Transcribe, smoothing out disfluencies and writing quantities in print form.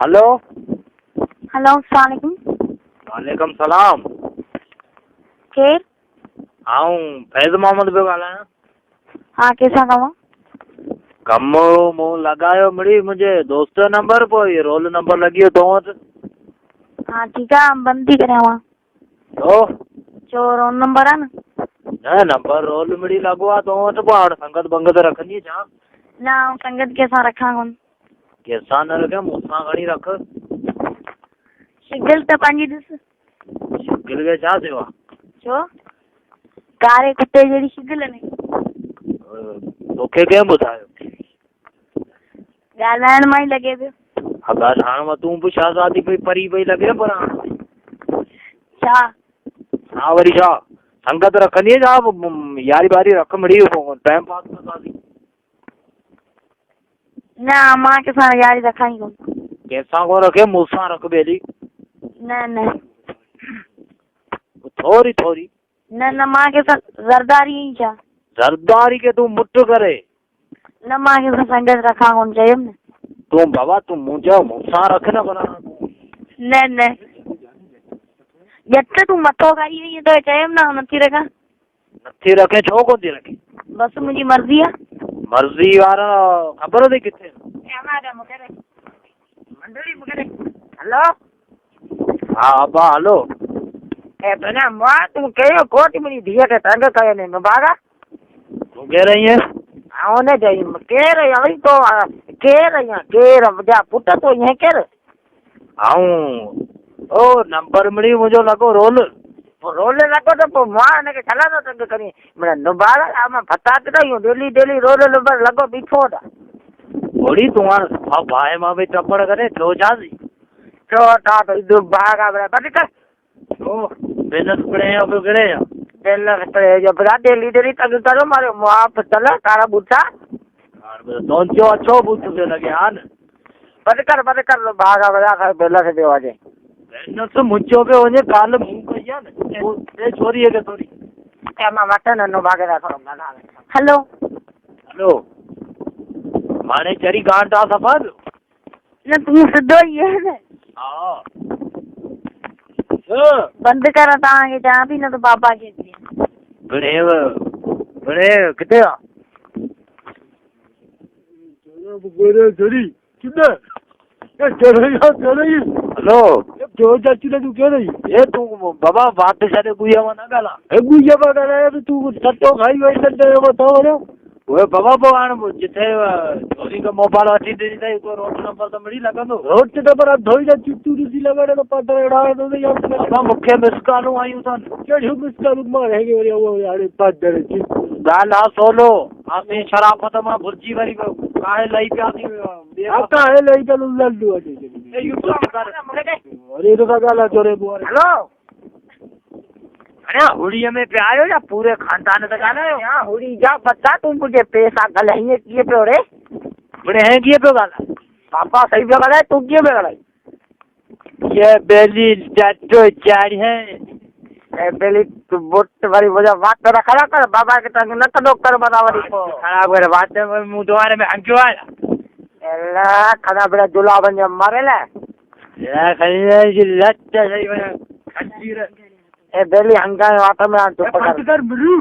Hello. Hello, अस्सलाम वालेकुम। वालेकुम सलाम। केर? आऊं फैज़ मोहम्मद पियो ॻाल्हायां। हाँ, कैसा कमु? कमु मूं लॻायो मिड़ी मुंहिंजे दोस्त जो नंबर, पोइ इहो रोल नंबर लॻी वियो तो वटि। हाँ ठीक है, बंद थी करियां। छो? जो रोल नंबर आहे न? न नंबर रोल मिड़ी लॻो आहे तो वटि, पोइ हाणे संगत बंगत रखंदी छा? न, आउं संगत कंहिंसां रखां कोन। कंहिंसां न रखे, मूंसां खणी रख। शिगिल त पंहिंजी ॾिस। शिगिल खे छा थियो आहे? छो? कारे कुते जहिड़ी शिगिल ने। तोखे कंहिं ॿुधायो? ॻाल्हाइण मां ई लॻे पियो। ॻाल्हाइण मां तूं बि छा शादी पई परी पई लॻे पर छा? हा वरी छा? संगत रखंदी छा? यारी बारी रख मिड़ी, टाइम पास कंदासीं। न, मां कंहिंसां यारी रखां ई कोन। कंहिंसां कोन रखे, मूंसां रख ॿेली। न न थोरी थोरी। न न, मां कंहिंसां ज़रदारी ई छा? ज़रदारी के तूं मुठ करे। न, मां कंहिंसां संगत रखां कोन, चयुमि न। तूं बाबा तूं मुंहिंजो मूंसां रख न भला। न न, ॼट तूं मथो खाई वई त चयुमि न नथी रखां। नथी रखे, छो कोन थी रखे? बसि मुंहिंजी मर्ज़ी आहे। मर्ज़ी वारा ख़बर अथई किथे? हेलो। हा अब्बा हलो। ए भेण, मां तूं कहिड़ो कोट मुंहिंजी धीअ खे तंग कयो ने मुबारक। तूं केरु आहीं? आउं न चई केरु आई तो? केरु आहीं? केरु मुंहिंजा पुट तो ईअं केरु? आऊं ओ नंबर मिड़ी मुंहिंजो लॻो रोल। रोल लॻो त पोइ मां हिनखे छला थो तंग करी? मुबारक आहे, मां फसाद न आहियूं, डेली डेली रोल नंबर लॻो बीठो था। थोड़ी तूं हाणे भाए मां बि टपड़ करे थियो छा थी? छो था तो भाग आ बस कर। ओ बिजनेस पड़े हो पियो करे या? जो बड़ा डेली डेली तंग करो मारो माफ चल तारा बुठा। हां तो जो अच्छो बुठ पे लगे हां न। बंद कर भाग आ बड़ा कर बेला से देवा जे। बिजनेस मुंचो पे वने काल मुंह कया न। ए छोरी है के छोरी? ए मां मत न भागे रा थोड़ा गाना। हेलो। हेलो। माने चरी गांठा सफर? न तू सिद्धो ही है न। हां। बंद कर ता के जा भी न तो पापा के दिए। बड़े किथे आ? बड़े छोरी किथे? ए चढ़ई। हेलो। जो चाची ने तू कह रही? ए तू बाबा बात छाने गुया मा ना गाला। ए गुया मा गाला तू सट्टो खाई वई सट्टे बताओ रे। ओए बाबा भगवान जिथे छोरी का मोबाइल अठी दे दई तो रोट नंबर तो मिली लगंदो। रोट नंबर धोई जा चिट्टू दी लगाड़े तो पाटर एड़ा तो या बाबा मुखे मिस कालू आयु था। केड़ो मिस कालू मारे के रे वो यार पाटर गाला सोलो आमी शराफत मा भुर्जी वरी काहे लई पिया थी आ काहे लई चलू लड्डू अटे ए यू कर अरे तो गाला चोरे बोरे। हेलो। अरे हुड़ी में प्यारो या पूरे खानदान से गाना है? हां हुड़ी जा बता तू मुझे पैसा गलहिए किए पे रे? बड़े हैं किए पे गाना? पापा सही पे गाना तू किए पे गाना? ये बेली जाटो चार है। ए बेली तू बोट वाली वजह बात तो खड़ा कर बाबा के तंग न तो डॉक्टर बनावरी को खड़ा कर बात में मुंह दोबारा में अंक्यो आया। एला खड़ा बड़ा जुला बन मारेला या खड़ी लट सही बना खंजीर। ए बेली हंगा वाटा में आ चुप कर मिलू।